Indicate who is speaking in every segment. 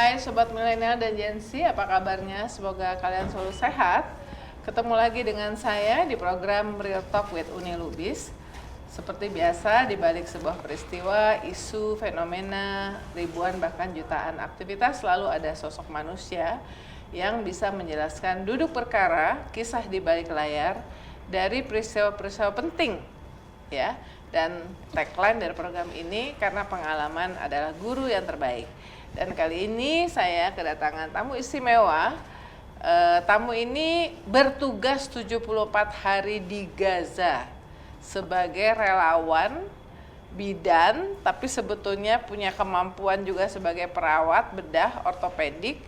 Speaker 1: Hai Sobat Milenial dan Gen Z, apa kabarnya? Semoga kalian selalu sehat. Ketemu lagi dengan saya di program Real Talk with Uni Lubis. Seperti biasa, di balik sebuah peristiwa, isu, fenomena, ribuan bahkan jutaan aktivitas, selalu ada sosok manusia yang bisa menjelaskan duduk perkara, kisah di balik layar, dari peristiwa-peristiwa penting, ya. Dan tagline dari program ini, karena pengalaman adalah guru yang terbaik. Dan kali ini saya kedatangan tamu istimewa. Tamu ini bertugas 74 hari di Gaza sebagai relawan bidan, tapi sebetulnya punya kemampuan juga sebagai perawat bedah ortopedik.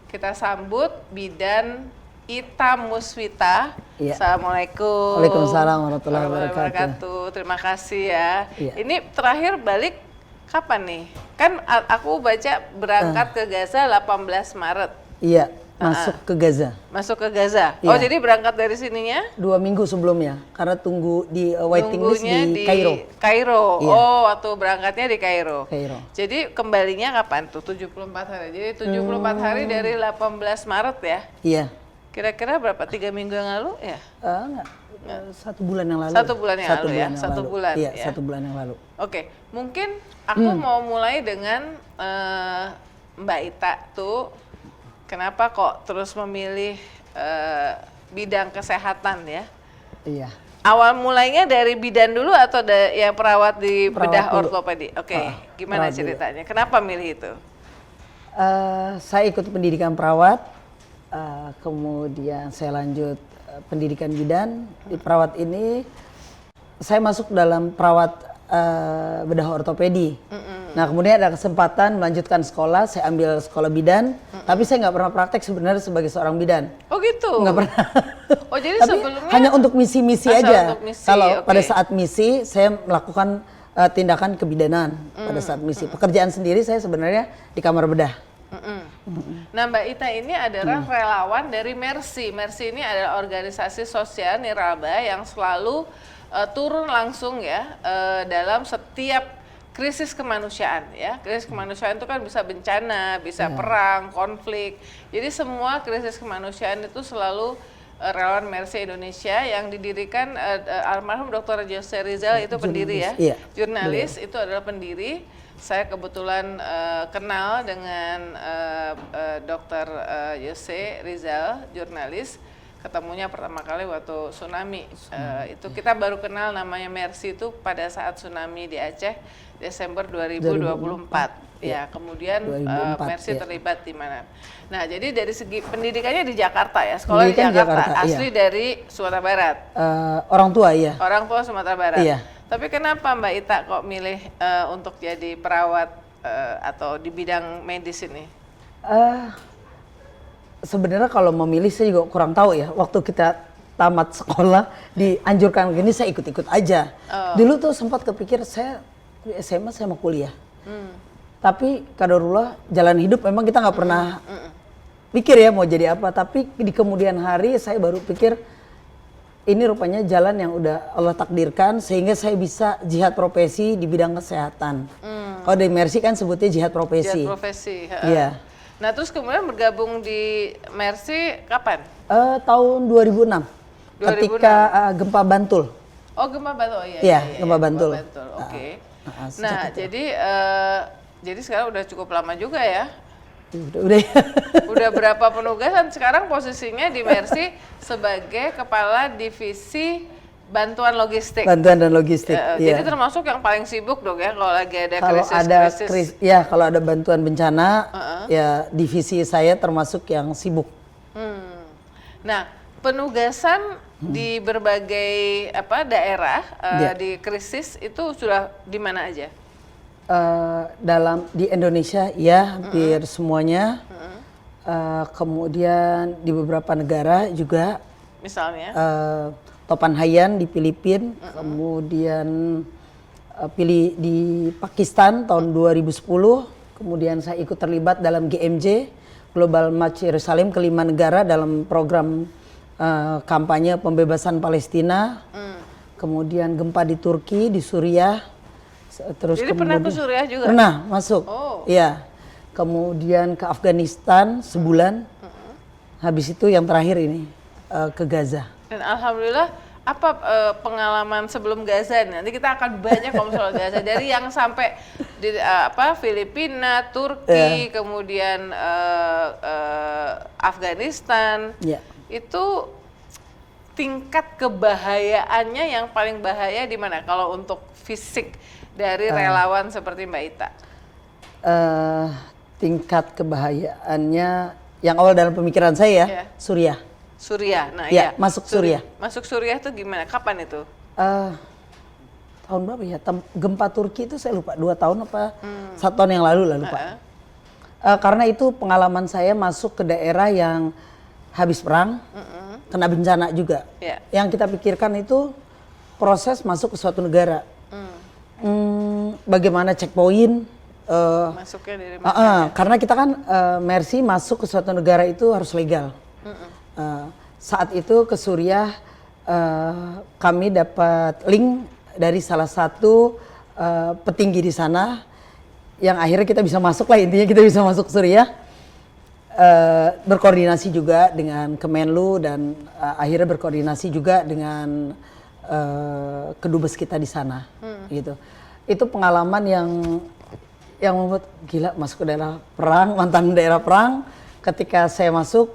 Speaker 1: Kita sambut bidan Ita Muswita.
Speaker 2: Ya.
Speaker 1: Assalamualaikum.
Speaker 2: Waalaikumsalam warahmatullahi wabarakatuh.
Speaker 1: Terima kasih ya.
Speaker 2: Ya.
Speaker 1: Ini terakhir balik kapan nih? Kan aku baca berangkat ke Gaza 18 Maret.
Speaker 2: Iya, masuk ke Gaza.
Speaker 1: Masuk ke Gaza.
Speaker 2: Ya.
Speaker 1: Oh, jadi berangkat dari sininya?
Speaker 2: 2 minggu sebelumnya, karena tunggu di waiting list di Kairo.
Speaker 1: Kairo.
Speaker 2: Iya.
Speaker 1: Oh, waktu berangkatnya di Kairo.
Speaker 2: Kairo.
Speaker 1: Jadi kembalinya kapan tuh? 74 hari. Jadi 74 hari dari 18 Maret ya?
Speaker 2: Iya.
Speaker 1: Kira-kira berapa? 3 minggu yang lalu ya?
Speaker 2: Enggak. 1 bulan yang lalu.
Speaker 1: 1 bulan yang lalu ya? 1 bulan.
Speaker 2: Iya,
Speaker 1: ya?
Speaker 2: 1 bulan yang lalu.
Speaker 1: Oke, mungkin aku mau mulai dengan Mbak Ita tuh, kenapa kok terus memilih bidang kesehatan ya?
Speaker 2: Iya.
Speaker 1: Awal mulainya dari bidan dulu atau yang perawat di bedah
Speaker 2: Perawat dulu.
Speaker 1: ortopedi? Oke, gimana
Speaker 2: perawat dulu.
Speaker 1: ceritanya? Kenapa milih itu?
Speaker 2: Saya ikut pendidikan perawat, kemudian saya lanjut pendidikan bidan. Di perawat ini saya masuk dalam perawat bedah ortopedi. Nah, kemudian ada kesempatan melanjutkan sekolah, saya ambil sekolah bidan, tapi saya nggak pernah praktek sebenarnya sebagai seorang bidan.
Speaker 1: Oh gitu?
Speaker 2: Nggak pernah.
Speaker 1: Oh, jadi
Speaker 2: tapi
Speaker 1: sebelumnya
Speaker 2: hanya untuk misi-misi
Speaker 1: asal
Speaker 2: aja.
Speaker 1: untuk misi,
Speaker 2: Kalau
Speaker 1: oke.
Speaker 2: pada saat misi saya melakukan tindakan kebidanan pada saat misi. Pekerjaan sendiri saya sebenarnya di kamar bedah.
Speaker 1: Nah, Mbak Ita ini adalah relawan dari Mercy. Mercy ini adalah organisasi sosial nirlaba yang selalu turun langsung ya dalam setiap krisis kemanusiaan ya. Krisis kemanusiaan itu kan bisa bencana, bisa perang, konflik. Jadi semua krisis kemanusiaan itu selalu relawan Mercy Indonesia yang didirikan almarhum Dr. Jose Rizal itu pendiri ya.
Speaker 2: Iya.
Speaker 1: Jurnalis itu adalah pendiri. Saya kebetulan kenal dengan Dr. Jose Rizal, jurnalis. Ketemunya pertama kali waktu tsunami. Itu kita baru kenal namanya Mercy itu pada saat tsunami di Aceh Desember 2024. Ya, kemudian
Speaker 2: 2004,
Speaker 1: Mercy
Speaker 2: ya.
Speaker 1: terlibat di mana. Nah, jadi dari segi pendidikannya di Jakarta ya, sekolah di
Speaker 2: Pendidikan
Speaker 1: Jakarta,
Speaker 2: Jakarta,
Speaker 1: asli
Speaker 2: iya.
Speaker 1: dari Sumatera Barat.
Speaker 2: Orang tua ya.
Speaker 1: Orang tua Sumatera Barat.
Speaker 2: Iya.
Speaker 1: Tapi kenapa Mbak Ita kok milih untuk jadi perawat atau di bidang medis ini?
Speaker 2: Sebenarnya kalau memilih saya juga kurang tahu ya. Waktu kita tamat sekolah dianjurkan gini saya ikut-ikut aja. Dulu tuh sempat kepikir saya di SMA saya mau kuliah. Tapi kadarullah jalan hidup memang kita nggak pernah pikir ya mau jadi apa. Tapi di kemudian hari saya baru pikir ini rupanya jalan yang udah Allah takdirkan sehingga saya bisa jihad profesi di bidang kesehatan. Kalau di Mercy kan sebutnya jihad profesi.
Speaker 1: Jihad profesi.
Speaker 2: Iya.
Speaker 1: Nah, terus kemudian bergabung di Mercy kapan?
Speaker 2: Tahun 2006, ketika gempa Bantul.
Speaker 1: Oh, gempa Bantul. Oh, iya,
Speaker 2: Iya, gempa Bantul.
Speaker 1: Oke.
Speaker 2: sejak
Speaker 1: Nah,
Speaker 2: itu.
Speaker 1: jadi sekarang udah cukup lama juga ya.
Speaker 2: Udah ya.
Speaker 1: Udah berapa penugasan? Sekarang posisinya di Mercy sebagai kepala divisi bantuan logistik.
Speaker 2: Bantuan dan logistik. Iya.
Speaker 1: Jadi termasuk yang paling sibuk dong ya kalau lagi ada
Speaker 2: Kalau ada
Speaker 1: krisis.
Speaker 2: ya kalau ada bantuan bencana, ya divisi saya termasuk yang sibuk.
Speaker 1: Nah, penugasan di berbagai daerah di krisis itu sudah di mana aja?
Speaker 2: Di Indonesia ya hampir semuanya. Kemudian di beberapa negara juga.
Speaker 1: Misalnya?
Speaker 2: Topan Haiyan di Filipina, kemudian di Pakistan tahun 2010, kemudian saya ikut terlibat dalam GMJ Global March Yerusalem ke 5 negara dalam program kampanye pembebasan Palestina. Kemudian gempa di Turki, di Suriah. Terus
Speaker 1: jadi pernah ke Suriah juga?
Speaker 2: Pernah masuk.
Speaker 1: Oh.
Speaker 2: Iya. kemudian ke Afghanistan sebulan, habis itu yang terakhir ini ke Gaza.
Speaker 1: Dan alhamdulillah, apa pengalaman sebelum Gaza? Nanti kita akan banyak ngomong soal Gaza, dari yang sampai di Filipina, Turki, kemudian Afghanistan. Itu tingkat kebahayaannya yang paling bahaya di mana kalau untuk fisik dari relawan seperti Mbak Ita?
Speaker 2: Tingkat kebahayaannya yang awal dalam pemikiran saya Suriah.
Speaker 1: Suriah, nah
Speaker 2: masuk Suriah.
Speaker 1: Masuk Suriah itu gimana? Kapan itu?
Speaker 2: Tahun berapa ya? Gempa Turki itu saya lupa, 2 tahun apa 1 tahun yang lalu lah lupa. Karena itu pengalaman saya masuk ke daerah yang habis perang, kena bencana juga. Yang kita pikirkan itu proses masuk ke suatu negara. Bagaimana checkpoint?
Speaker 1: Masuknya dari mana?
Speaker 2: Karena kita kan Mercy masuk ke suatu negara itu harus legal. Saat itu ke Suriah kami dapat link dari salah satu petinggi di sana yang akhirnya kita bisa masuk lah, intinya kita bisa masuk ke Suriah. Berkoordinasi juga dengan Kemenlu dan akhirnya berkoordinasi juga dengan kedubes kita di sana, gitu. Itu pengalaman yang membuat gila, masuk ke daerah perang, mantan daerah perang. Ketika saya masuk,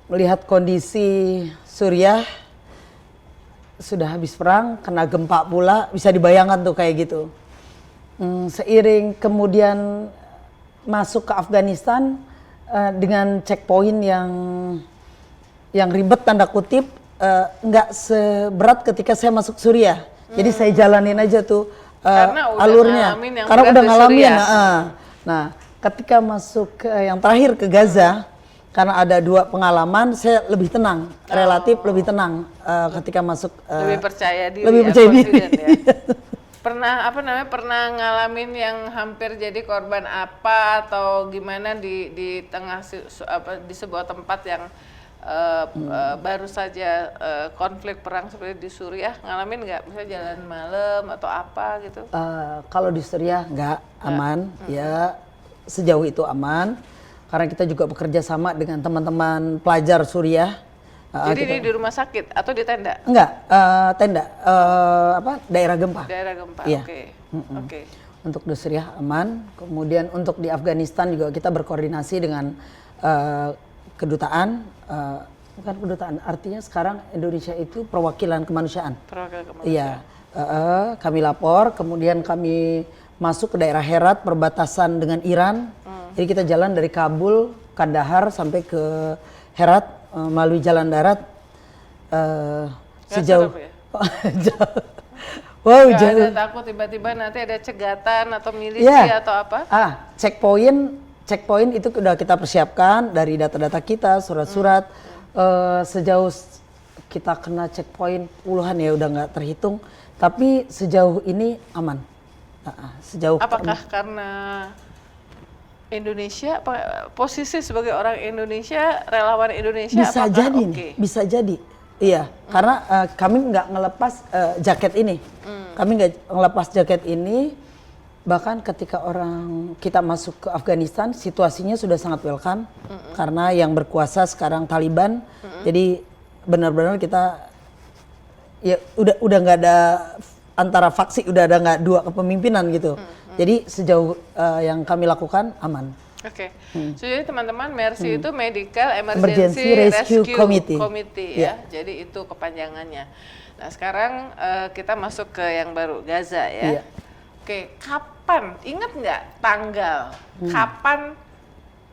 Speaker 2: melihat kondisi Suriah sudah habis perang, kena gempa pula, bisa dibayangkan tuh kayak gitu. Seiring kemudian masuk ke Afghanistan dengan checkpoint yang ribet tanda kutip, nggak seberat ketika saya masuk Suriah. Jadi saya jalanin aja tuh alurnya, karena udah ngalamin. Nah, ketika masuk ke yang terakhir ke Gaza, karena ada 2 pengalaman, saya lebih tenang, relatif lebih tenang ketika masuk.
Speaker 1: Lebih percaya diri.
Speaker 2: Lebih percaya diri.
Speaker 1: Ya. Pernah ngalamin yang hampir jadi korban apa atau gimana di tengah di sebuah tempat yang baru saja konflik perang seperti di Suriah, ngalamin nggak? Misalnya jalan malam atau apa gitu?
Speaker 2: Kalau di Suriah nggak aman, ya sejauh itu aman. Karena kita juga bekerja sama dengan teman-teman pelajar Suriah.
Speaker 1: Jadi di rumah sakit atau di tenda?
Speaker 2: Enggak, tenda. Daerah gempa.
Speaker 1: Daerah gempa,
Speaker 2: iya.
Speaker 1: Oke.
Speaker 2: Untuk di Suriah aman. Kemudian untuk di Afghanistan juga kita berkoordinasi dengan kedutaan. Bukan kedutaan, artinya sekarang Indonesia itu perwakilan kemanusiaan.
Speaker 1: Perwakilan kemanusiaan.
Speaker 2: Iya. Kami lapor, kemudian kami masuk ke daerah Herat, perbatasan dengan Iran. Jadi kita jalan dari Kabul, Kandahar sampai ke Herat melalui jalan darat sejauh. Wow,
Speaker 1: jauh. Ada takut tiba-tiba nanti ada cegatan atau milisi atau apa?
Speaker 2: Checkpoint itu udah kita persiapkan dari data-data kita, surat-surat. Sejauh kita kena checkpoint puluhan ya, udah nggak terhitung. Tapi sejauh ini aman.
Speaker 1: Apakah karena Indonesia, posisi sebagai orang Indonesia, relawan Indonesia?
Speaker 2: Bisa jadi nih, bisa jadi. Iya, karena kami nggak ngelepas jaket ini. Kami nggak ngelepas jaket ini. Bahkan ketika kita masuk ke Afghanistan, situasinya sudah sangat welcome. Karena yang berkuasa sekarang Taliban. Jadi benar-benar kita ya udah nggak ada antara faksi, udah ada nggak 2 kepemimpinan gitu. Jadi sejauh yang kami lakukan aman.
Speaker 1: Oke. So, jadi teman-teman, Mercy itu Medical Emergency Rescue Committee ya. Jadi itu kepanjangannya. Nah, sekarang kita masuk ke yang baru, Gaza ya. Oke, kapan? Ingat nggak tanggal? Kapan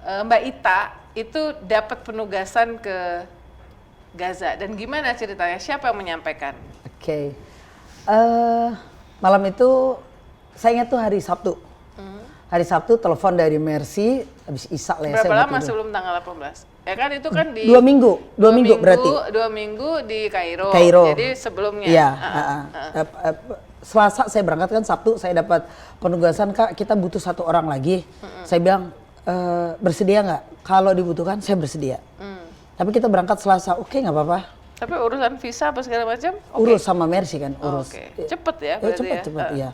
Speaker 1: Mbak Ita itu dapat penugasan ke Gaza dan gimana ceritanya? Siapa yang menyampaikan?
Speaker 2: Oke. Malam itu saya ingat tuh hari Sabtu. Hari Sabtu telepon dari Mercy habis Isya lah ya.
Speaker 1: Berapa lama sebelum tanggal 18? Ya kan itu kan di
Speaker 2: 2 minggu. 2 minggu berarti.
Speaker 1: 2 minggu di Kairo. Jadi sebelumnya.
Speaker 2: Iya. Selasa saya berangkat kan, Sabtu saya dapat penugasan, Kak kita butuh 1 orang lagi. Saya bilang bersedia nggak? Kalau dibutuhkan saya bersedia. Tapi kita berangkat Selasa, oke nggak apa-apa.
Speaker 1: Tapi urusan visa apa segala macam?
Speaker 2: Urus sama Mercy kan, urus.
Speaker 1: Cepet ya berarti
Speaker 2: cepet ya.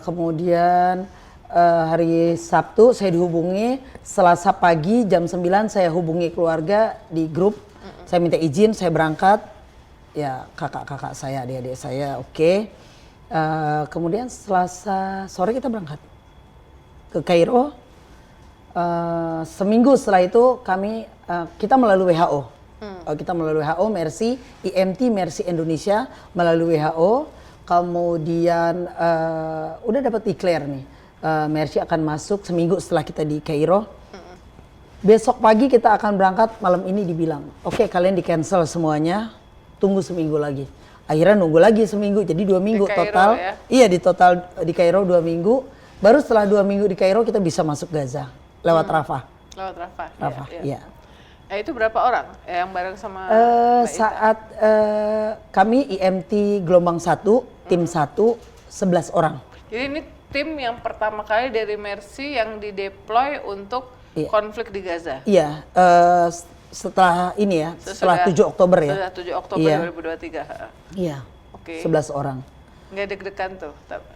Speaker 2: Kemudian hari Sabtu saya dihubungi, Selasa pagi jam 9 saya hubungi keluarga di grup. Saya minta izin, saya berangkat. Ya kakak-kakak saya, adik-adik saya oke. Kemudian Selasa sore kita berangkat ke Kairo. Seminggu setelah itu kita melalui WHO. Kita melalui WHO, Mercy, IMT, Mercy Indonesia melalui WHO. Kemudian udah dapat declare nih. Mercy akan masuk seminggu setelah kita di Kairo. Besok pagi kita akan berangkat, malam ini dibilang, oke kalian di cancel semuanya, tunggu seminggu lagi. Akhirnya nunggu lagi seminggu, jadi 2 minggu
Speaker 1: Cairo,
Speaker 2: total.
Speaker 1: ya?
Speaker 2: Iya di total di Kairo 2 minggu. Baru setelah 2 minggu di Kairo kita bisa masuk Gaza lewat Rafah.
Speaker 1: Lewat Rafah.
Speaker 2: Rafah, iya.
Speaker 1: Itu berapa orang yang bareng sama Mbak Ita?
Speaker 2: Saat kami IMT gelombang 1, tim 1, 11 orang.
Speaker 1: Jadi ini tim yang pertama kali dari Mercy yang dideploy untuk konflik di Gaza.
Speaker 2: Iya, setelah ini ya, setelah 7 Oktober ya.
Speaker 1: Setelah 7 Oktober
Speaker 2: Iya.
Speaker 1: 2023.
Speaker 2: Iya.
Speaker 1: Oke.
Speaker 2: 11 orang.
Speaker 1: Nggak deg-degan tuh.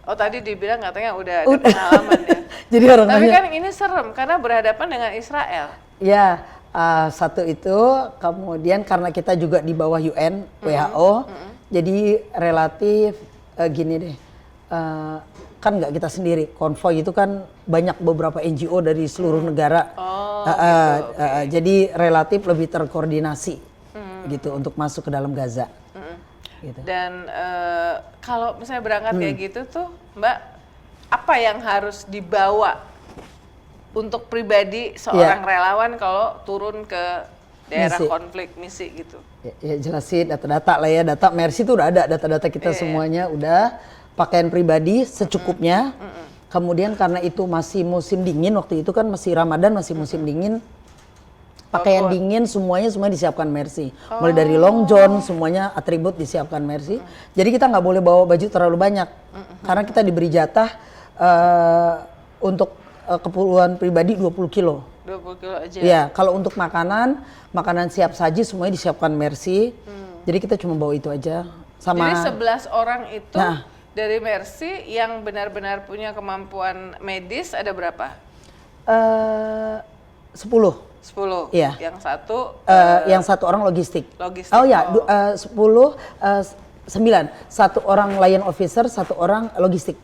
Speaker 1: Oh tadi dibilang katanya udah ada pengalaman ya.
Speaker 2: Jadi orang
Speaker 1: Tapi
Speaker 2: nanya,
Speaker 1: kan ini serem karena berhadapan dengan Israel.
Speaker 2: ya satu itu, kemudian karena kita juga di bawah UN, WHO, jadi relatif gini deh, kan nggak kita sendiri, konvoy itu kan banyak beberapa NGO dari seluruh negara, jadi relatif lebih terkoordinasi gitu untuk masuk ke dalam Gaza. Gitu.
Speaker 1: Dan kalau misalnya berangkat kayak gitu tuh Mbak, apa yang harus dibawa untuk pribadi seorang relawan kalau turun ke daerah konflik misi gitu?
Speaker 2: Ya jelasin data-data lah ya, data Mercy itu udah ada, data-data kita semuanya udah, pakaian pribadi secukupnya. Kemudian karena itu masih musim dingin, waktu itu kan masih Ramadan, masih musim dingin, pakaian dingin semua disiapkan Mercy. Mulai dari long john semuanya atribut disiapkan Mercy. Jadi kita nggak boleh bawa baju terlalu banyak karena kita diberi jatah untuk keperluan pribadi 20 kilo.
Speaker 1: 20 kilo aja?
Speaker 2: Iya, kalau untuk makanan siap saji semuanya disiapkan Mercy. Jadi kita cuma bawa itu aja.
Speaker 1: Jadi 11 orang itu dari Mercy yang benar-benar punya kemampuan medis ada berapa?
Speaker 2: 10.
Speaker 1: 10.
Speaker 2: Iya.
Speaker 1: Yang satu
Speaker 2: orang logistik.
Speaker 1: Logistik.
Speaker 2: Oh ya, 10, 9. 1 orang lion officer, 1 orang logistik.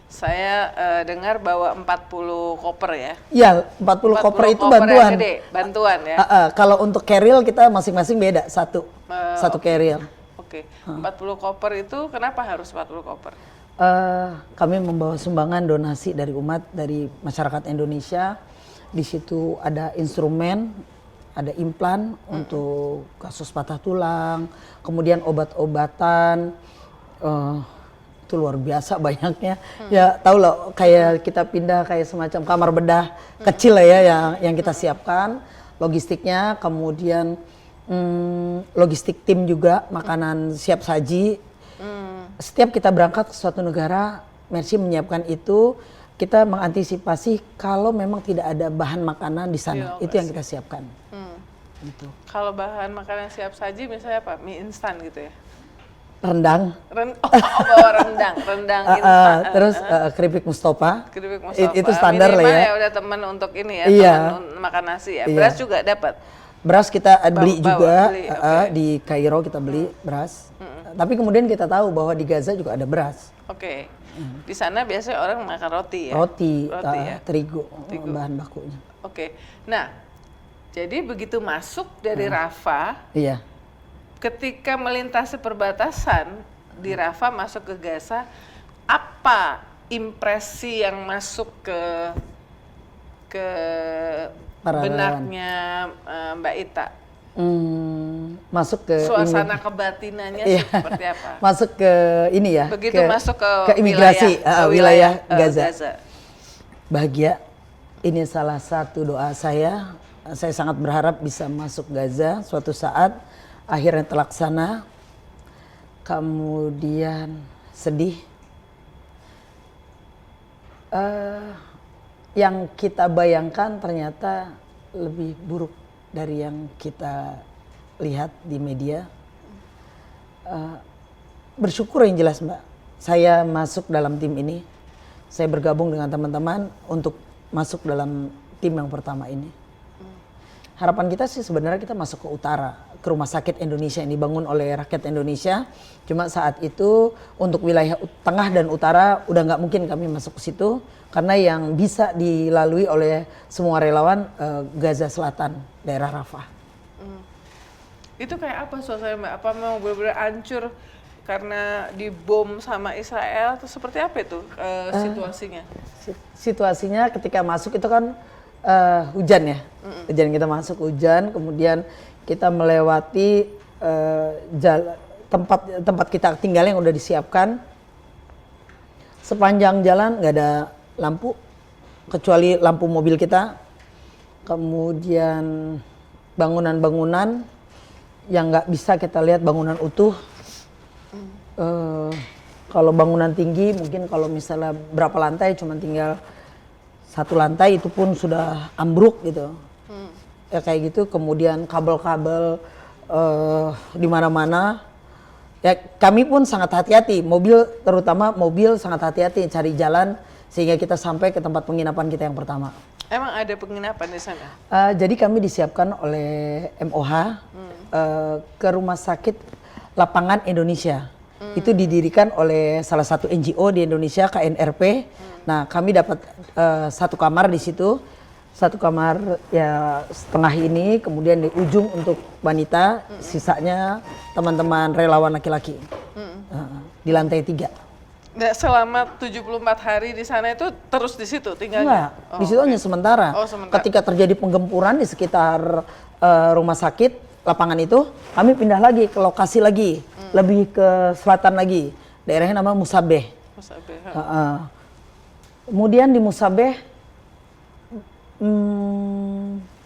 Speaker 1: Saya dengar bawa 40 koper ya.
Speaker 2: Iya, 40 koper itu bantuan.
Speaker 1: Gede, bantuan ya.
Speaker 2: Kalau untuk carrier kita masing-masing beda, satu carrier.
Speaker 1: Oke. 40 koper itu kenapa harus 40 koper?
Speaker 2: Kami membawa sumbangan donasi dari umat, dari masyarakat Indonesia. Di situ ada instrumen, ada implan untuk kasus patah tulang, kemudian obat-obatan. Itu luar biasa banyaknya. Ya tahu loh, kayak kita pindah kayak semacam kamar bedah kecil lah ya yang kita siapkan. Logistiknya, kemudian logistik tim juga, makanan siap saji. Setiap kita berangkat ke suatu negara, Mercy menyiapkan itu. Kita mengantisipasi kalau memang tidak ada bahan makanan di sana, itu yang kita siapkan. Gitu.
Speaker 1: Kalau bahan makanan siap saji misalnya apa? Mie instan gitu ya?
Speaker 2: Rendang.
Speaker 1: Bawa rendang instan.
Speaker 2: Terus keripik Mustafa.
Speaker 1: Keripik Mustafa.
Speaker 2: Itu standar lah ya.
Speaker 1: Udah teman untuk ini ya, teman makan nasi ya. Beras juga dapat.
Speaker 2: Beras kita beli juga di Kairo kita beli beras. Tapi kemudian kita tahu bahwa di Gaza juga ada beras.
Speaker 1: Oke. Di sana biasanya orang makan roti ya.
Speaker 2: Roti
Speaker 1: ya?
Speaker 2: terigu bahan bakunya.
Speaker 1: Oke. Nah, jadi begitu masuk dari Rafah.
Speaker 2: Iya.
Speaker 1: Ketika melintasi perbatasan di Rafah masuk ke Gaza, apa impresi yang masuk ke benaknya Mbak Ita?
Speaker 2: Masuk ke
Speaker 1: suasana kebatinannya seperti apa?
Speaker 2: Masuk ke ini ya.
Speaker 1: Begitu masuk ke
Speaker 2: imigrasi wilayah Gaza.
Speaker 1: Gaza.
Speaker 2: Bahagia. Ini salah satu doa saya. Saya sangat berharap bisa masuk Gaza suatu saat. Akhirnya terlaksana, kemudian sedih. Yang kita bayangkan ternyata lebih buruk dari yang kita lihat di media. Bersyukur yang jelas Mbak, saya masuk dalam tim ini. saya bergabung dengan teman-teman untuk masuk dalam tim yang pertama ini. Harapan kita sih sebenarnya kita masuk ke utara, ke rumah sakit Indonesia yang dibangun oleh rakyat Indonesia. Cuma saat itu untuk wilayah tengah dan utara udah nggak mungkin kami masuk ke situ karena yang bisa dilalui oleh semua relawan Gaza Selatan, daerah Rafah.
Speaker 1: Itu kayak apa suasana Mbak? Apa mau benar-benar hancur karena dibom sama Israel atau seperti apa itu situasinya?
Speaker 2: Situasinya ketika masuk itu kan hujan ya, hujan, kita masuk hujan, kemudian kita melewati tempat kita tinggal yang udah disiapkan. Sepanjang jalan nggak ada lampu kecuali lampu mobil kita, kemudian bangunan-bangunan yang nggak bisa kita lihat bangunan utuh. Kalau bangunan tinggi mungkin kalau misalnya berapa lantai cuma tinggal satu lantai itu pun sudah ambruk gitu. Ya kayak gitu, kemudian kabel-kabel di mana-mana. Ya kami pun sangat hati-hati, terutama mobil sangat hati-hati cari jalan sehingga kita sampai ke tempat penginapan kita yang pertama.
Speaker 1: Emang ada penginapan di sana?
Speaker 2: Jadi kami disiapkan oleh MOH ke Rumah Sakit Lapangan Indonesia. Itu didirikan oleh salah satu NGO di Indonesia, KNRP. Nah, kami dapat satu kamar di situ, satu kamar ya setengah ini, kemudian di ujung untuk wanita, sisanya teman-teman relawan laki-laki di lantai 3.
Speaker 1: Nggak selama 74 hari di sana itu terus di situ tinggalnya?
Speaker 2: Enggak, di situ hanya sementara. Ketika terjadi penggempuran di sekitar rumah sakit lapangan itu, kami pindah lagi ke lokasi lagi, lebih ke selatan lagi, daerahnya nama Musabeh. Kemudian di Musabeh,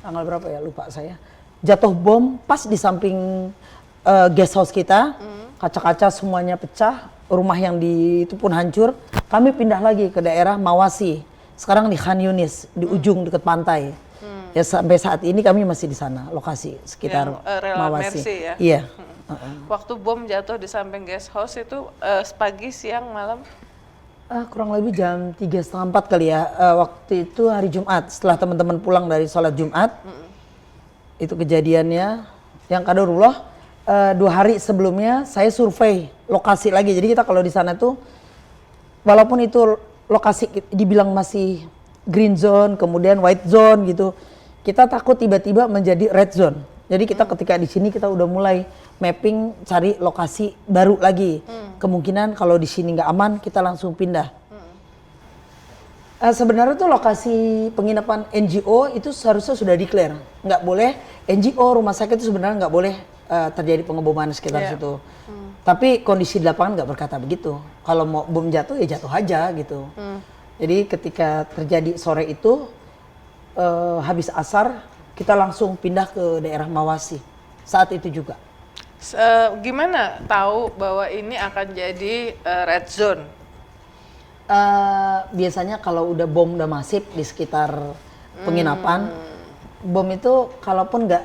Speaker 2: tanggal berapa ya lupa saya, jatuh bom pas di samping guest house kita, kaca-kaca semuanya pecah, rumah yang itu pun hancur. Kami pindah lagi ke daerah Mawasi, sekarang di Khan Yunis, di ujung dekat pantai. Ya sampai saat ini kami masih di sana, lokasi sekitar Mawasi.
Speaker 1: Mercy, ya?
Speaker 2: Iya.
Speaker 1: Waktu bom jatuh di samping guest house itu pagi, siang, malam?
Speaker 2: Kurang lebih jam 3:30, 4 kali ya. Waktu itu hari Jumat, setelah teman-teman pulang dari sholat Jumat. Itu kejadiannya. Yang kadarullah, 2 hari sebelumnya saya survei lokasi lagi. Jadi kita kalau di sana tuh, walaupun itu lokasi dibilang masih green zone, kemudian white zone gitu, kita takut tiba-tiba menjadi red zone. Jadi kita ketika di sini kita udah mulai mapping, cari lokasi baru lagi. Kemungkinan kalau di sini nggak aman, kita langsung pindah. Sebenarnya tuh lokasi penginapan NGO itu seharusnya sudah declare. Nggak boleh, NGO, rumah sakit itu sebenarnya nggak boleh terjadi pengeboman sekitar situ. Tapi kondisi di lapangan nggak berkata begitu. Kalau mau bom jatuh ya jatuh aja gitu. Jadi ketika terjadi sore itu, habis asar, kita langsung pindah ke daerah Mawasi. Saat itu juga.
Speaker 1: Gimana tahu bahwa ini akan jadi red zone?
Speaker 2: Biasanya kalau udah bom udah masif di sekitar penginapan, bom itu kalaupun nggak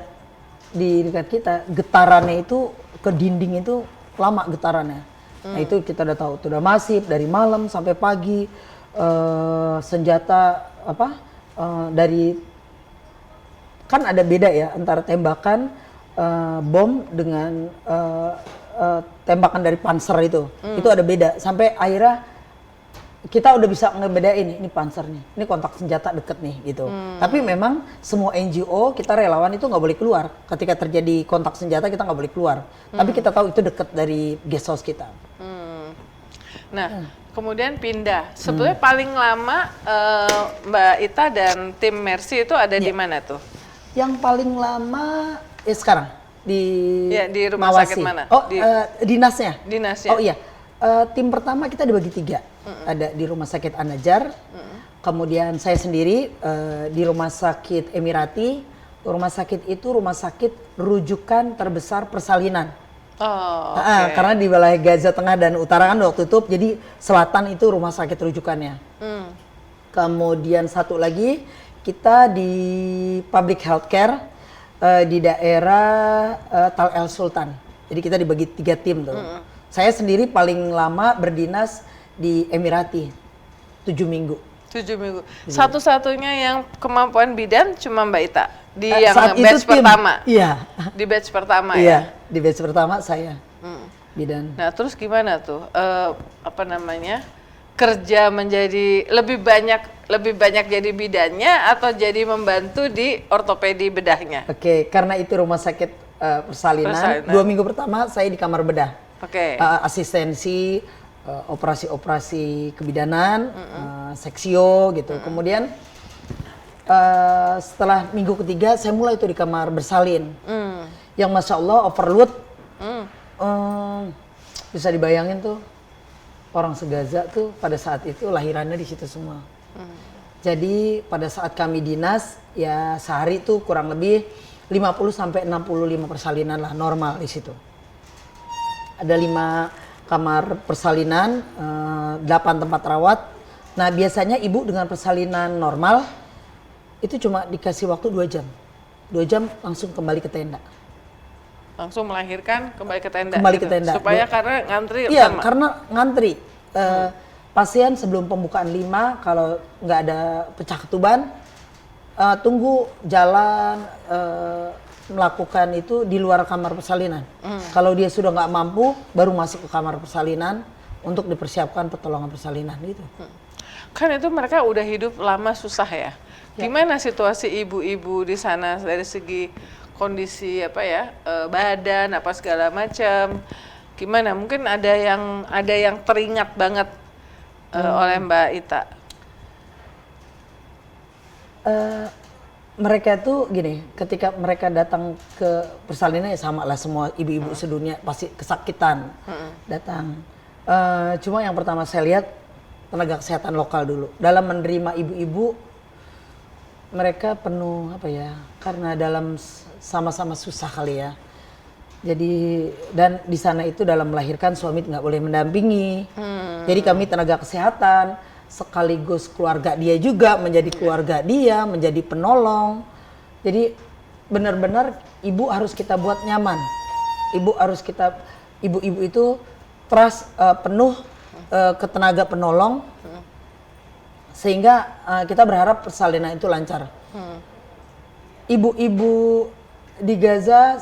Speaker 2: di dekat kita, getarannya itu ke dinding itu lama getarannya. Nah itu kita udah tahu, udah masif dari malam sampai pagi. Senjata dari, kan ada beda ya antara tembakan bom dengan tembakan dari panser itu ada beda. Sampai akhirnya kita udah bisa ngebedain ini panser nih, ini kontak senjata deket nih gitu. Tapi memang semua NGO kita relawan itu nggak boleh keluar. Ketika terjadi kontak senjata kita nggak boleh keluar. Tapi kita tahu itu deket dari guest house kita.
Speaker 1: Nah, kemudian pindah. Sebetulnya paling lama Mbak Ita dan tim Mercy itu ada di mana tuh?
Speaker 2: Yang paling lama sekarang di
Speaker 1: rumah
Speaker 2: Mawasi.
Speaker 1: Sakit mana?
Speaker 2: Dinasnya.
Speaker 1: Dinasnya.
Speaker 2: Oh iya. Tim pertama kita dibagi 3. Ada di Rumah Sakit An-Najjar. Kemudian saya sendiri di Rumah Sakit Emirati. Rumah sakit itu rumah sakit rujukan terbesar persalinan. Karena di wilayah Gaza Tengah dan Utara kan waktu tutup, jadi selatan itu rumah sakit rujukannya. Kemudian satu lagi kita di public healthcare di daerah Tal El Sultan. Jadi kita dibagi 3 tim tuh. Saya sendiri paling lama berdinas di Emirati. 7 minggu.
Speaker 1: 7 minggu. Satu-satunya yang kemampuan bidan cuma Mbak Ita di yang
Speaker 2: Saat itu
Speaker 1: batch
Speaker 2: tim.
Speaker 1: pertama.
Speaker 2: Iya.
Speaker 1: Di batch pertama ya.
Speaker 2: Iya, di batch pertama saya bidan.
Speaker 1: Nah, terus gimana tuh? Apa namanya? Kerja menjadi lebih banyak jadi bidannya atau jadi membantu di ortopedi bedahnya?
Speaker 2: Oke, karena itu rumah sakit persalinan. 2 minggu pertama saya di kamar bedah.
Speaker 1: Oke.
Speaker 2: Asistensi, operasi-operasi kebidanan, seksio gitu. Kemudian setelah minggu ketiga saya mulai itu di kamar bersalin. Yang masya Allah overload. Bisa dibayangin tuh orang segaza tuh pada saat itu lahirannya di situ semua. Jadi pada saat kami dinas ya sehari tuh kurang lebih 50 sampai 65 persalinan lah normal di situ. Ada 5 kamar persalinan, 8 tempat rawat. Nah biasanya ibu dengan persalinan normal itu cuma dikasih waktu 2 jam. 2 jam langsung kembali ke tenda.
Speaker 1: Langsung melahirkan kembali ke tenda.
Speaker 2: Kembali
Speaker 1: gitu.
Speaker 2: ke tenda.
Speaker 1: Supaya karena ngantri
Speaker 2: Iya,
Speaker 1: lama.
Speaker 2: karena ngantri. Pasien sebelum pembukaan 5 kalau nggak ada pecah ketuban, tunggu jalan melakukan itu di luar kamar persalinan. Kalau dia sudah nggak mampu, baru masuk ke kamar persalinan untuk dipersiapkan pertolongan persalinan gitu.
Speaker 1: Kan itu mereka udah hidup lama susah ya. Gimana situasi ibu-ibu di sana dari segi kondisi apa ya, badan apa segala macam? Gimana? Mungkin ada yang teringat banget oleh Mbak Ita.
Speaker 2: Mereka tuh gini, ketika mereka datang ke persalinan ya sama lah semua ibu-ibu sedunia pasti kesakitan datang. Cuma yang pertama saya lihat tenaga kesehatan lokal dulu dalam menerima ibu-ibu, mereka penuh apa ya, karena dalam sama-sama susah kali ya. Jadi dan di sana itu dalam melahirkan suami nggak boleh mendampingi. Jadi kami tenaga kesehatan sekaligus keluarga dia juga menjadi keluarga dia, menjadi penolong. Jadi benar-benar ibu harus kita buat nyaman. Ibu-ibu itu trust penuh ke tenaga penolong sehingga kita berharap persalinan itu lancar. Ibu-ibu di Gaza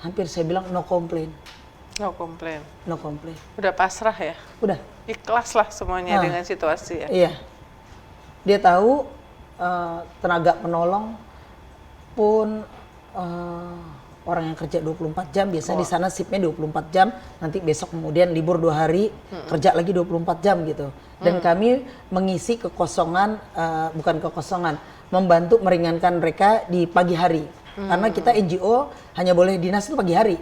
Speaker 2: hampir saya bilang no complain.
Speaker 1: No complain.
Speaker 2: No complain.
Speaker 1: Udah pasrah ya?
Speaker 2: Udah.
Speaker 1: Ikhlas lah semuanya dengan situasi ya?
Speaker 2: Iya. Dia tahu tenaga penolong pun orang yang kerja 24 jam, biasanya di sana shiftnya 24 jam, nanti besok kemudian libur 2 hari, kerja lagi 24 jam gitu. Dan kami mengisi kekosongan, bukan kekosongan, membantu meringankan mereka di pagi hari. Karena kita NGO hanya boleh dinas itu pagi hari.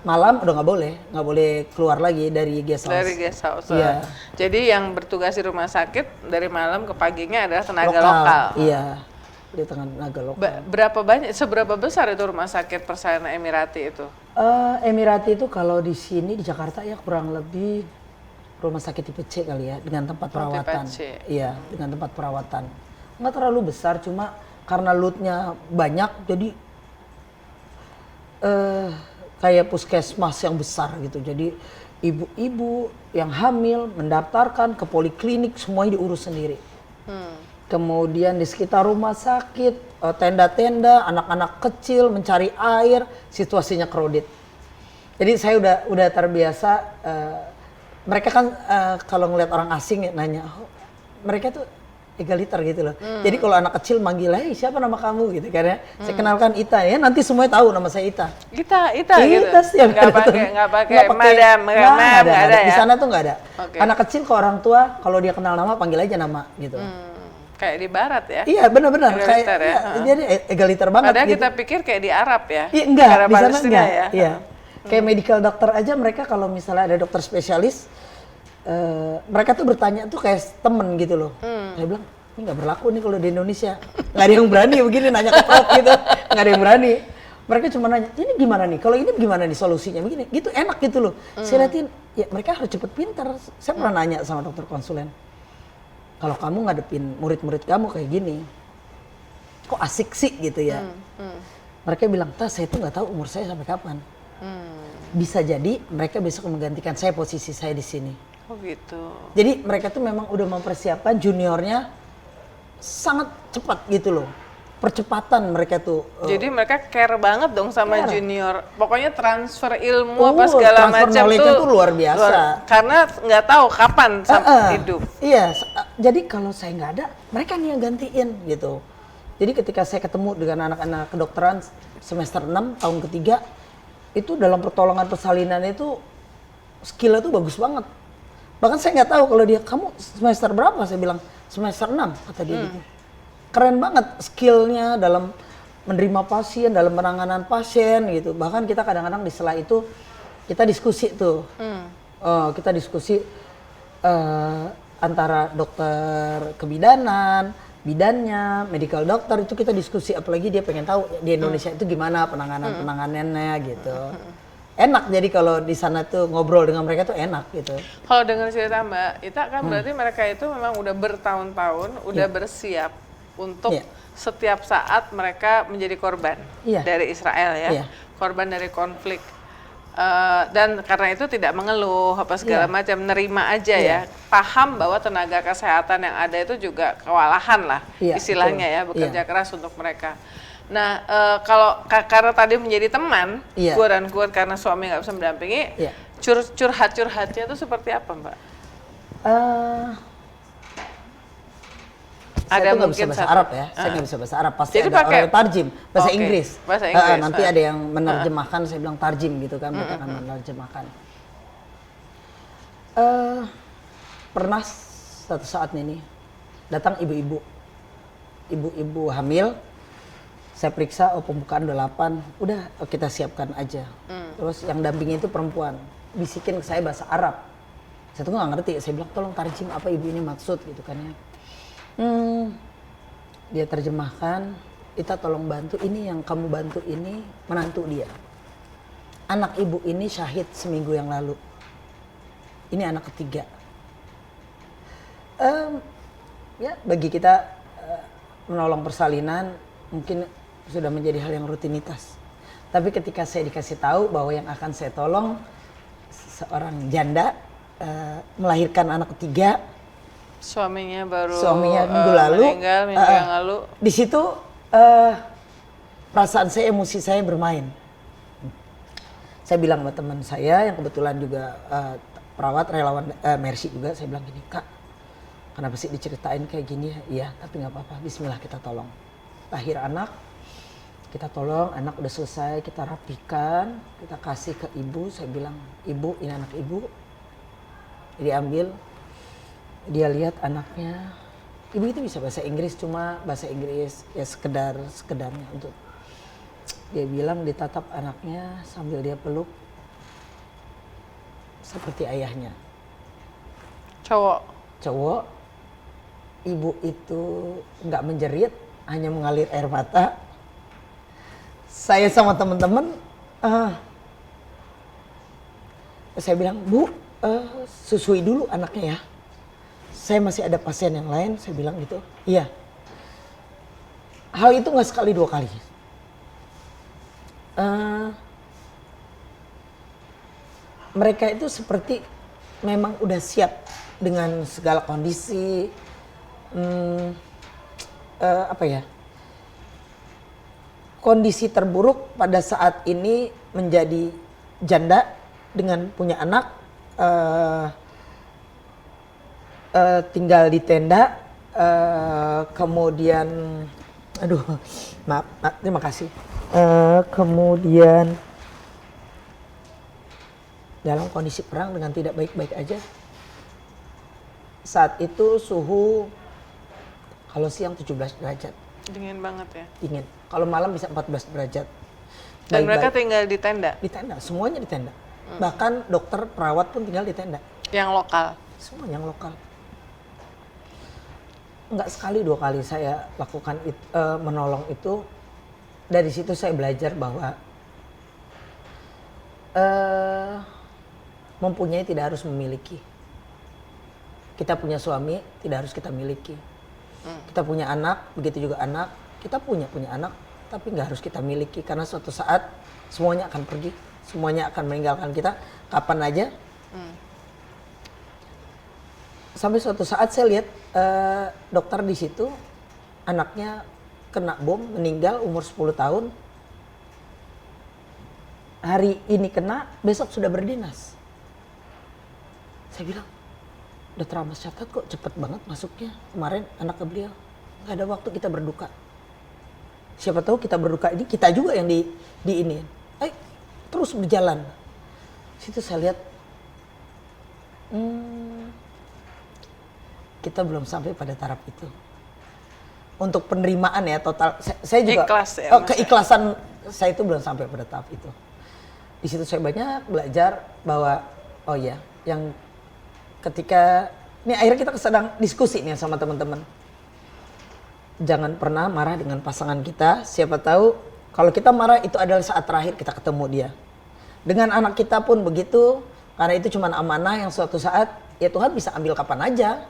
Speaker 2: Malam udah nggak boleh keluar lagi dari guest house.
Speaker 1: Dari guest house.
Speaker 2: Iya.
Speaker 1: Jadi yang bertugas di rumah sakit dari malam ke paginya adalah tenaga lokal.
Speaker 2: Iya, di tenaga lokal.
Speaker 1: Seberapa besar itu rumah sakit Persalinan Emirati itu?
Speaker 2: Emirati itu kalau di sini di Jakarta ya kurang lebih rumah sakit tipe C kali ya, dengan tempat perawatan. Iya, dengan tempat perawatan. Nggak terlalu besar, cuma karena loadnya banyak jadi kayak puskesmas yang besar gitu. Jadi ibu-ibu yang hamil mendaftarkan ke poliklinik semuanya diurus sendiri. Kemudian di sekitar rumah sakit, tenda-tenda, anak-anak kecil mencari air, situasinya crowded. Jadi saya udah terbiasa. Mereka kan kalau ngeliat orang asing nanya, mereka tuh egaliter gitu loh. Jadi kalau anak kecil manggil, "Hei, siapa nama kamu?" gitu kan ya. Saya kenalkan Ita ya, nanti semuanya tahu nama saya Ita.
Speaker 1: Ita gitu.
Speaker 2: Nggak
Speaker 1: pakai madam, nggak ada ya.
Speaker 2: Di sana tuh nggak ada.
Speaker 1: Okay.
Speaker 2: Anak kecil ke orang tua kalau dia kenal nama panggil aja nama gitu.
Speaker 1: Kayak di barat ya?
Speaker 2: Iya benar-benar kayak
Speaker 1: ya?
Speaker 2: jadi egaliter banget.
Speaker 1: Padahal
Speaker 2: gitu.
Speaker 1: kita pikir kayak di Arab ya?
Speaker 2: Iya enggak, di sana enggak.
Speaker 1: Ya?
Speaker 2: Iya. Kayak medical dokter aja mereka kalau misalnya ada dokter spesialis, mereka tuh bertanya tuh kayak temen gitu loh. Saya bilang, ini nggak berlaku nih kalau di Indonesia. Nggak ada yang berani begini nanya ke prof gitu. Nggak ada yang berani. Mereka cuma nanya, ini gimana nih? Kalau ini gimana nih solusinya? Begini, gitu enak gitu loh. Saya liatin, ya mereka harus cepet pintar. Saya pernah nanya sama dokter konsulen, kalau kamu ngadepin murid-murid kamu kayak gini, kok asik sih gitu ya? Mereka bilang, saya tuh nggak tahu umur saya sampai kapan. Bisa jadi mereka besok menggantikan saya posisi saya di sini.
Speaker 1: Oh gitu.
Speaker 2: Jadi mereka tuh memang udah mempersiapkan juniornya sangat cepat gitu loh. Percepatan mereka tuh.
Speaker 1: Jadi mereka care banget dong sama
Speaker 2: Care.
Speaker 1: junior. Pokoknya transfer ilmu
Speaker 2: Oh,
Speaker 1: apa segala
Speaker 2: transfer
Speaker 1: macam
Speaker 2: knowledge-nya tuh luar biasa.
Speaker 1: karena nggak tahu kapan hidup.
Speaker 2: Iya, jadi kalau saya nggak ada, mereka nih yang gantiin gitu. Jadi ketika saya ketemu dengan anak-anak kedokteran semester 6 tahun ketiga, itu dalam pertolongan persalinan itu skill-nya tuh bagus banget. Bahkan saya nggak tahu kalau dia, kamu semester berapa? Saya bilang semester 6 kata dia gitu. Keren banget skillnya dalam menerima pasien, dalam penanganan pasien gitu. Bahkan kita kadang-kadang di sela itu kita diskusi tuh. Kita diskusi antara dokter kebidanan, bidannya, medical doctor itu kita diskusi. Apalagi dia pengen tahu di Indonesia itu gimana penanganannya gitu. Enak jadi kalau di sana tuh ngobrol dengan mereka tuh enak gitu.
Speaker 1: Kalau dengar cerita Mbak Ita kan berarti mereka itu memang udah bertahun-tahun udah bersiap untuk setiap saat mereka menjadi korban dari Israel ya, korban dari konflik. Dan karena itu tidak mengeluh apa segala macam, nerima aja ya, paham bahwa tenaga kesehatan yang ada itu juga kewalahan lah istilahnya ya, bekerja keras untuk mereka. Nah kalau karena tadi menjadi teman, quote karena suami nggak bisa mendampingi, curhatnya itu seperti apa Mbak?
Speaker 2: Saya tuh nggak bisa bahasa Arab ya, saya nggak bisa bahasa Arab, pasti ada orang tarjim, bahasa Inggris.
Speaker 1: Bahasa Inggris.
Speaker 2: Nanti ada yang menerjemahkan, saya bilang tarjim gitu kan, mereka akan menerjemahkan. Pernah satu saat nih, datang ibu-ibu hamil, saya periksa, pembukaan udah 8, udah kita siapkan aja. Terus yang dampingnya itu perempuan, bisikin ke saya bahasa Arab. Saya tuh nggak ngerti, saya bilang tolong tarjim apa ibu ini maksud gitu kan ya. Dia terjemahkan, kita tolong bantu, ini yang kamu bantu ini menantu dia. Anak ibu ini syahid seminggu yang lalu. Ini anak ketiga. Ya bagi kita menolong persalinan mungkin sudah menjadi hal yang rutinitas. Tapi ketika saya dikasih tahu bahwa yang akan saya tolong seorang janda melahirkan anak ketiga,
Speaker 1: suaminya
Speaker 2: minggu lalu,
Speaker 1: meninggal minggu yang lalu.
Speaker 2: Di situ perasaan saya, emosi saya bermain. Saya bilang sama teman saya yang kebetulan juga perawat relawan Mercy juga, saya bilang gini, Kak, kenapa sih diceritain kayak gini ya? Iya, tapi nggak apa-apa, bismillah kita tolong. Lahir anak, kita tolong, anak udah selesai, kita rapikan, kita kasih ke ibu, saya bilang, ibu ini anak ibu, diambil. Dia lihat anaknya, ibu itu bisa bahasa Inggris, cuma bahasa Inggris ya sekedarnya untuk. Dia bilang ditatap anaknya sambil dia peluk seperti ayahnya. Cowok. Ibu itu nggak menjerit, hanya mengalir air mata. Saya sama teman-teman, saya bilang, Bu, susui dulu anaknya ya. Saya masih ada pasien yang lain, saya bilang gitu. Iya. Hal itu nggak sekali dua kali. Mereka itu seperti memang udah siap dengan segala kondisi. Kondisi terburuk pada saat ini menjadi janda dengan punya anak. Tinggal di tenda, kemudian, maaf, terima kasih. Kemudian dalam kondisi perang dengan tidak baik-baik aja. Saat itu suhu kalau siang 17 derajat.
Speaker 1: Dingin banget ya?
Speaker 2: Dingin. Kalau malam bisa 14 derajat.
Speaker 1: Dan mereka tinggal di tenda?
Speaker 2: Di tenda, semuanya di tenda. Bahkan dokter, perawat pun tinggal di tenda.
Speaker 1: Yang lokal?
Speaker 2: Semua yang lokal. Enggak sekali dua kali saya lakukan menolong itu. Dari situ saya belajar bahwa mempunyai tidak harus memiliki. Kita punya suami tidak harus kita miliki. Kita punya anak, begitu juga anak. Kita punya anak, tapi nggak harus kita miliki karena suatu saat semuanya akan pergi, semuanya akan meninggalkan kita kapan aja. sampai suatu saat saya lihat dokter di situ, anaknya kena bom, meninggal umur 10 tahun. Hari ini kena, besok sudah berdinas. Saya bilang, Dokter Ahmad Syatat kok cepet banget masuknya. Kemarin anak ke beliau, nggak ada waktu kita berduka. Siapa tahu kita berduka ini, kita juga yang di ini. Terus berjalan. Situ saya lihat, kita belum sampai pada taraf itu. Untuk penerimaan ya total, saya juga
Speaker 1: Ikhlas ya,
Speaker 2: keikhlasan saya itu belum sampai pada tahap itu. Di situ saya banyak belajar bahwa oh ya, yang ketika ini akhirnya kita sedang diskusi nih sama teman-teman. Jangan pernah marah dengan pasangan kita. Siapa tahu kalau kita marah itu adalah saat terakhir kita ketemu dia. Dengan anak kita pun begitu, karena itu cuma amanah yang suatu saat ya Tuhan bisa ambil kapan aja.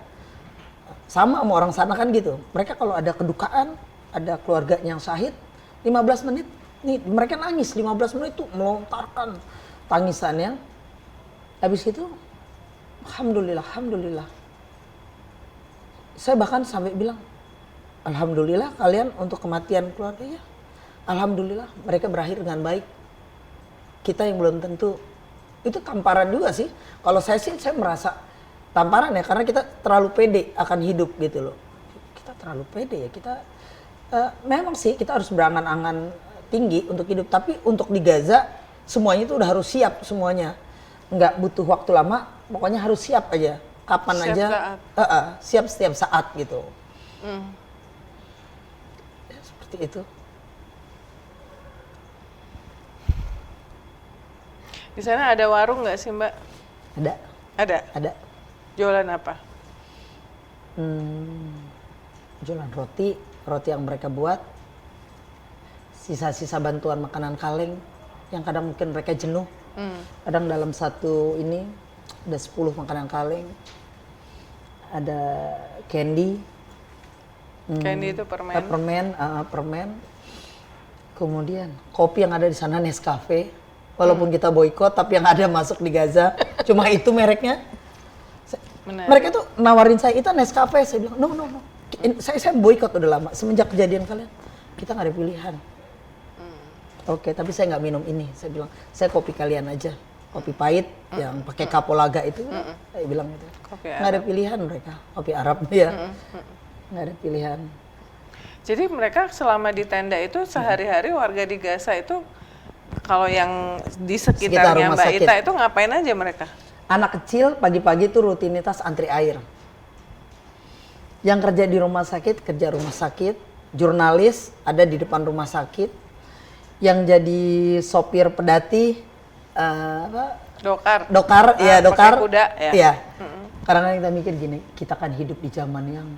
Speaker 2: Sama orang sana kan gitu. Mereka kalau ada kedukaan, ada keluarga yang syahid, 15 menit, nih mereka nangis 15 menit itu melontarkan tangisannya. Habis itu, alhamdulillah. Saya bahkan sampai bilang, alhamdulillah kalian untuk kematian keluarganya. Alhamdulillah mereka berakhir dengan baik. Kita yang belum tentu. Itu tamparan juga sih. Kalau saya sih, saya merasa tamparan ya, karena kita terlalu pede akan hidup gitu loh. Kita terlalu pede ya, kita memang sih kita harus berangan-angan tinggi untuk hidup, tapi untuk di Gaza semuanya itu udah harus siap semuanya. Nggak butuh waktu lama, pokoknya harus siap aja. Kapan
Speaker 1: siap
Speaker 2: aja,
Speaker 1: saat.
Speaker 2: siap setiap saat gitu. Ya, seperti itu.
Speaker 1: Di sana ada warung nggak sih Mbak?
Speaker 2: Ada.
Speaker 1: Ada. Jualan apa?
Speaker 2: Jualan roti yang mereka buat, sisa-sisa bantuan makanan kaleng yang kadang mungkin mereka jenuh. Kadang dalam satu ini ada 10 makanan kaleng, ada candy.
Speaker 1: Candy itu permen.
Speaker 2: Permen. Kemudian kopi yang ada di sana Nescafe. Walaupun kita boikot, tapi yang ada masuk di Gaza cuma itu mereknya.
Speaker 1: Menarik.
Speaker 2: Mereka tuh nawarin saya itu Nescafe, saya bilang no. Saya boikot udah lama semenjak kejadian kalian. Kita nggak ada pilihan. Oke, tapi saya nggak minum ini. Saya bilang saya kopi kalian aja, kopi pahit yang pakai kapolaga itu. Saya bilang itu. Nggak ada pilihan mereka, kopi Arab ya. Nggak ada pilihan.
Speaker 1: Jadi mereka selama di tenda itu sehari-hari warga di Gaza itu kalau yang di sekitarnya Mbak Ita itu ngapain aja mereka?
Speaker 2: Anak kecil pagi-pagi itu rutinitas antri air. Yang kerja di rumah sakit, kerja rumah sakit. Jurnalis ada di depan rumah sakit. Yang jadi sopir pedati, dokar.
Speaker 1: Pakai kuda ya.
Speaker 2: Iya. Karena kita mikir gini, kita kan hidup di zaman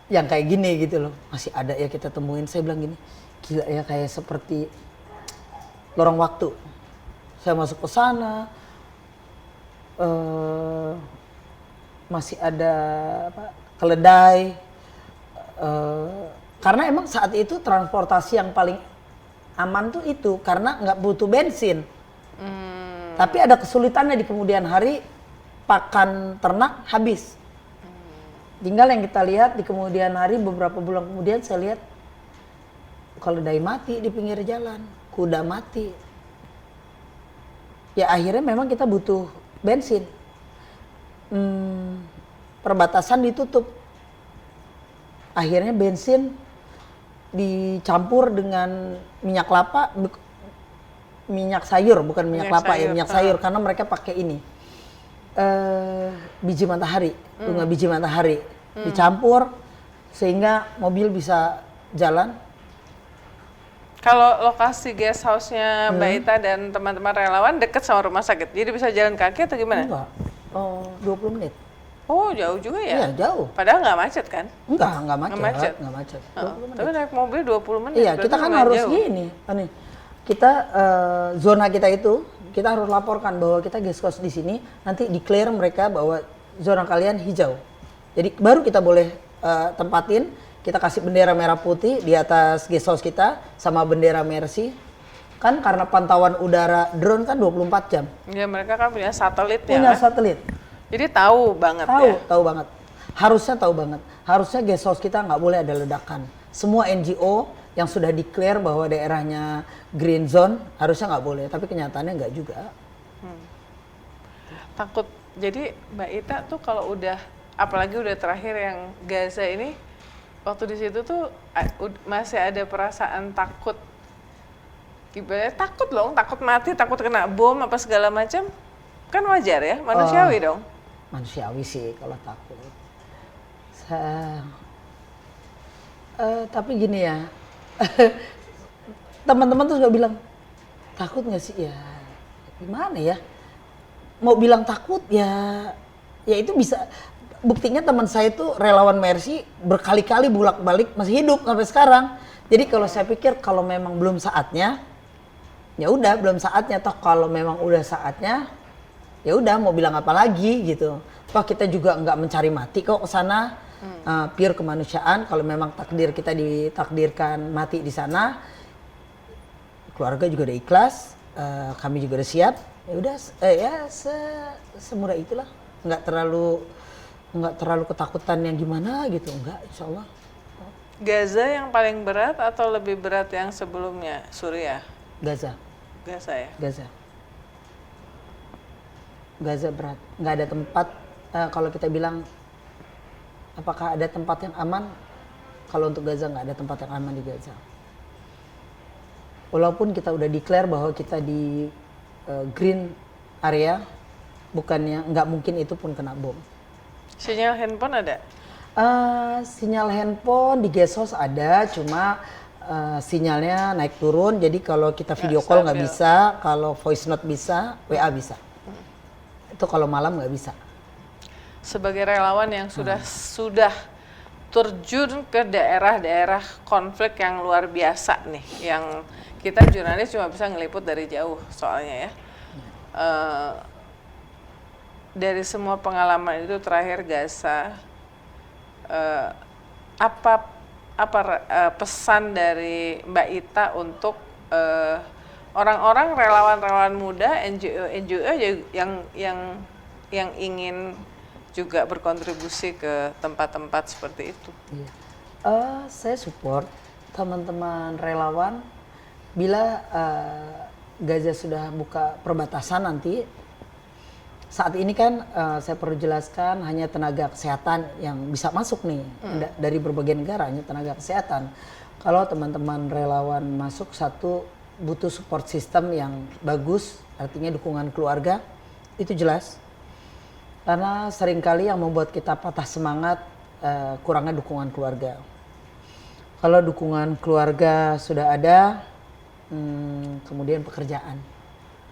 Speaker 2: yang kayak gini gitu loh. Masih ada ya kita temuin. Saya bilang gini, gila ya kayak seperti lorong waktu. Saya masuk ke sana, masih ada keledai, karena emang saat itu transportasi yang paling aman tuh itu karena nggak butuh bensin. Tapi ada kesulitannya di kemudian hari, pakan ternak habis. Tinggal yang kita lihat di kemudian hari, beberapa bulan kemudian saya lihat keledai mati di pinggir jalan, kuda mati. Ya akhirnya memang kita butuh bensin. Perbatasan ditutup. Akhirnya bensin dicampur dengan minyak kelapa, minyak sayur, bukan minyak kelapa ya, minyak sayur. Karena mereka pakai ini, biji matahari, bunga biji matahari. Dicampur sehingga mobil bisa jalan.
Speaker 1: Kalau lokasi guest house-nya Mbak Ita dan teman-teman relawan dekat sama rumah sakit, jadi bisa jalan kaki atau gimana?
Speaker 2: Enggak, 20 menit.
Speaker 1: Oh jauh juga ya?
Speaker 2: Iya jauh.
Speaker 1: Padahal nggak macet kan?
Speaker 2: Enggak macet. Nggak macet.
Speaker 1: Tapi naik mobil 20 menit.
Speaker 2: Iya, kita kan harus jauh. Gini. Kita zona kita itu, kita harus laporkan bahwa kita guest house di sini, nanti declare mereka bahwa zona kalian hijau. Jadi baru kita boleh tempatin. Kita kasih bendera merah putih di atas guest house kita sama bendera Mercy. Kan karena pantauan udara drone kan 24 jam.
Speaker 1: Ya mereka kan punya satelit ya.
Speaker 2: Punya satelit.
Speaker 1: Jadi tahu banget ya?
Speaker 2: Tahu banget. Harusnya tahu banget. Harusnya guest house kita nggak boleh ada ledakan. Semua NGO yang sudah declare bahwa daerahnya green zone harusnya nggak boleh, tapi kenyataannya nggak juga.
Speaker 1: Takut, jadi Mbak Ita tuh kalau udah, apalagi udah terakhir yang Gaza ini, waktu di situ tuh masih ada perasaan takut. Ibaratnya takut loh, takut mati, takut kena bom apa segala macam. Kan wajar ya, manusiawi dong.
Speaker 2: Manusiawi sih kalau takut. Tapi gini ya, teman-teman tuh juga bilang, takut nggak sih? Ya gimana ya? Mau bilang takut ya itu bisa. Buktinya teman saya itu relawan Mercy berkali-kali bolak-balik masih hidup sampai sekarang. Jadi kalau saya pikir kalau memang belum saatnya, ya udah belum saatnya. Toh kalau memang udah saatnya, ya udah mau bilang apa lagi gitu. Toh kita juga nggak mencari mati kok ke sana. Pure kemanusiaan. Kalau memang takdir kita ditakdirkan mati di sana, keluarga juga udah ikhlas, kami juga udah siap. Ya udah, semudah itulah. Nggak terlalu ketakutan yang gimana gitu, enggak, insya Allah.
Speaker 1: Gaza yang paling berat atau lebih berat yang sebelumnya, Suriah?
Speaker 2: Gaza
Speaker 1: ya?
Speaker 2: Gaza berat, nggak ada tempat, kalau kita bilang apakah ada tempat yang aman, kalau untuk Gaza nggak ada tempat yang aman di Gaza. Walaupun kita udah declare bahwa kita di green area, bukannya nggak mungkin itu pun kena bom.
Speaker 1: Sinyal handphone ada?
Speaker 2: Sinyal handphone di guest house ada, cuma sinyalnya naik turun. Jadi kalau kita video call nggak bisa, kalau voice note bisa, WA bisa. Itu kalau malam nggak bisa.
Speaker 1: Sebagai relawan yang sudah terjun ke daerah-daerah konflik yang luar biasa nih, yang kita jurnalis cuma bisa ngeliput dari jauh soalnya ya. Dari semua pengalaman itu terakhir Gaza, apa pesan dari Mbak Ita untuk orang-orang relawan-relawan muda, NGO yang ingin juga berkontribusi ke tempat-tempat seperti itu?
Speaker 2: Iya. Saya support teman-teman relawan bila Gaza sudah buka perbatasan nanti. Saat ini kan saya perlu jelaskan hanya tenaga kesehatan yang bisa masuk nih dari berbagai negara, hanya tenaga kesehatan. Kalau teman-teman relawan masuk, satu butuh support system yang bagus, artinya dukungan keluarga, itu jelas. Karena seringkali yang membuat kita patah semangat kurangnya dukungan keluarga. Kalau dukungan keluarga sudah ada, kemudian pekerjaan.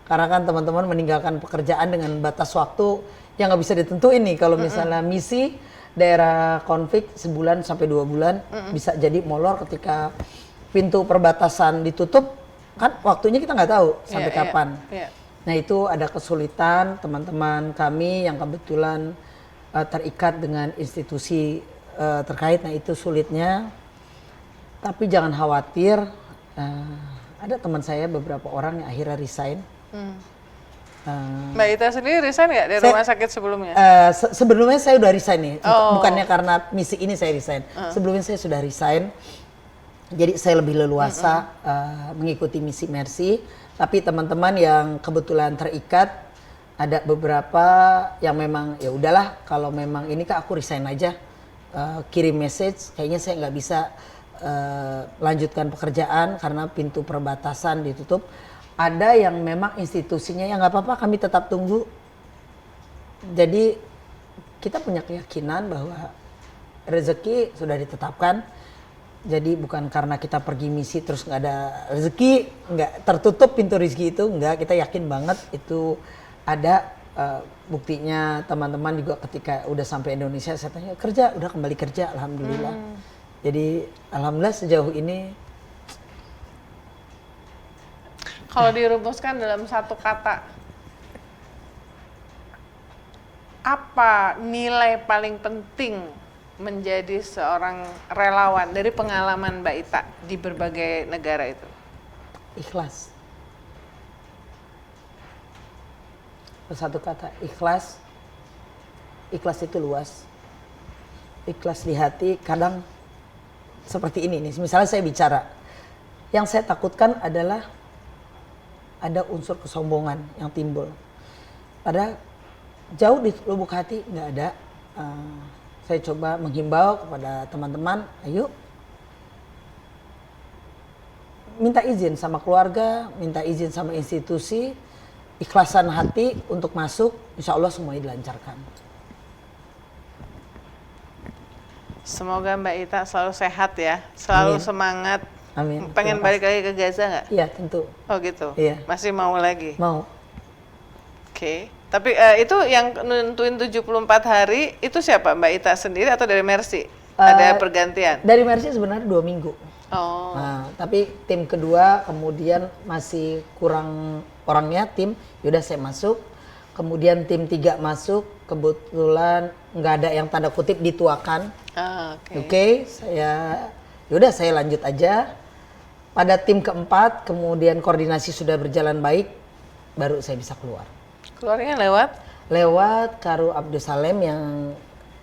Speaker 2: Karena kan teman-teman meninggalkan pekerjaan dengan batas waktu yang nggak bisa ditentuin nih. Kalau misalnya misi daerah konflik sebulan sampai 2 bulan, bisa jadi molor ketika pintu perbatasan ditutup, kan waktunya kita nggak tahu sampai kapan. Nah itu ada kesulitan teman-teman kami yang kebetulan terikat dengan institusi terkait, nah itu sulitnya. Tapi jangan khawatir, ada teman saya beberapa orang yang akhirnya resign.
Speaker 1: Mbak Ita sendiri resign nggak dari rumah sakit sebelumnya?
Speaker 2: Sebelumnya saya udah resign nih, bukannya karena misi ini saya resign. Sebelumnya saya sudah resign, jadi saya lebih leluasa mengikuti misi Mercy. Tapi teman-teman yang kebetulan terikat, ada beberapa yang memang ya udahlah, kalau memang ini kak aku resign aja, kirim message, kayaknya saya nggak bisa lanjutkan pekerjaan karena pintu perbatasan ditutup. Ada yang memang institusinya ya nggak apa-apa, kami tetap tunggu. Jadi kita punya keyakinan bahwa rezeki sudah ditetapkan. Jadi bukan karena kita pergi misi terus nggak ada rezeki, nggak tertutup pintu rezeki itu, nggak, kita yakin banget itu ada. Buktinya teman-teman juga ketika udah sampai Indonesia saya tanya, kerja, udah kembali kerja, alhamdulillah. Jadi alhamdulillah sejauh ini.
Speaker 1: Kalau dirumuskan dalam satu kata, apa nilai paling penting menjadi seorang relawan dari pengalaman Mbak Ita di berbagai negara itu?
Speaker 2: Ikhlas. Satu kata, ikhlas. ikhlas itu luas. Ikhlas di hati kadang seperti ini nih. Misalnya saya bicara, yang saya takutkan adalah ada unsur kesombongan yang timbul. Ada jauh di lubuk hati nggak ada. Saya coba menghimbau kepada teman-teman, ayo minta izin sama keluarga, minta izin sama institusi, ikhlasan hati untuk masuk, insya Allah semuanya dilancarkan.
Speaker 1: Semoga Mbak Ita selalu sehat ya, selalu
Speaker 2: Amin.
Speaker 1: semangat.
Speaker 2: Amin.
Speaker 1: Pengen
Speaker 2: Terima
Speaker 1: balik
Speaker 2: kasih.
Speaker 1: lagi ke Gaza nggak?
Speaker 2: Iya tentu.
Speaker 1: Oh gitu.
Speaker 2: Iya.
Speaker 1: Masih mau lagi?
Speaker 2: Mau.
Speaker 1: Oke. Tapi itu yang nentuin 74 hari itu siapa? Mbak Ita sendiri atau dari Mercy? Ada pergantian?
Speaker 2: Dari Mercy sebenarnya 2 minggu.
Speaker 1: Oh.
Speaker 2: Nah, tapi tim kedua kemudian masih kurang orangnya tim, yaudah saya masuk. Kemudian tim 3 masuk, kebetulan nggak ada yang tanda kutip dituakan. Oke, yaudah saya lanjut aja. Pada tim keempat, kemudian koordinasi sudah berjalan baik, baru saya bisa keluar.
Speaker 1: Keluarnya lewat?
Speaker 2: Lewat Karu Abdul Salem yang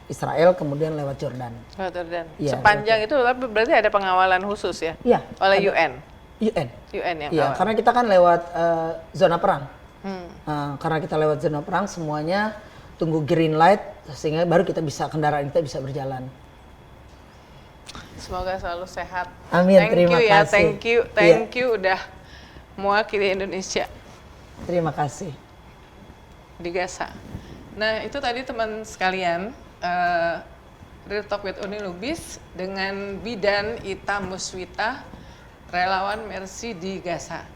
Speaker 2: Israel, kemudian lewat Jordan.
Speaker 1: Lewat Jordan.
Speaker 2: Iya,
Speaker 1: Sepanjang itu tapi berarti ada pengawalan khusus ya?
Speaker 2: Iya.
Speaker 1: Oleh UN?
Speaker 2: UN.
Speaker 1: UN yang
Speaker 2: Iya,
Speaker 1: kawal.
Speaker 2: karena kita kan lewat zona perang. Karena kita lewat zona perang, semuanya tunggu green light sehingga baru kita bisa kendaraan kita bisa berjalan.
Speaker 1: Semoga selalu sehat.
Speaker 2: Amin,
Speaker 1: Thank
Speaker 2: terima
Speaker 1: you ya,
Speaker 2: kasih.
Speaker 1: thank you udah mewakili Indonesia
Speaker 2: Terima kasih.
Speaker 1: di Gaza. Nah itu tadi teman sekalian, Real Talk with Uni Lubis dengan Bidan Ita Muswita, relawan Mercy di Gaza.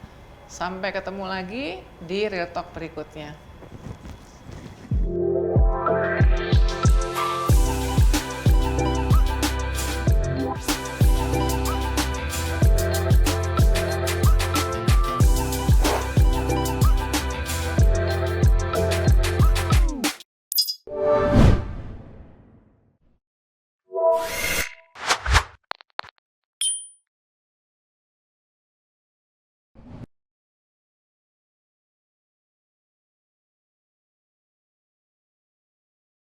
Speaker 1: Sampai ketemu lagi di Real Talk berikutnya.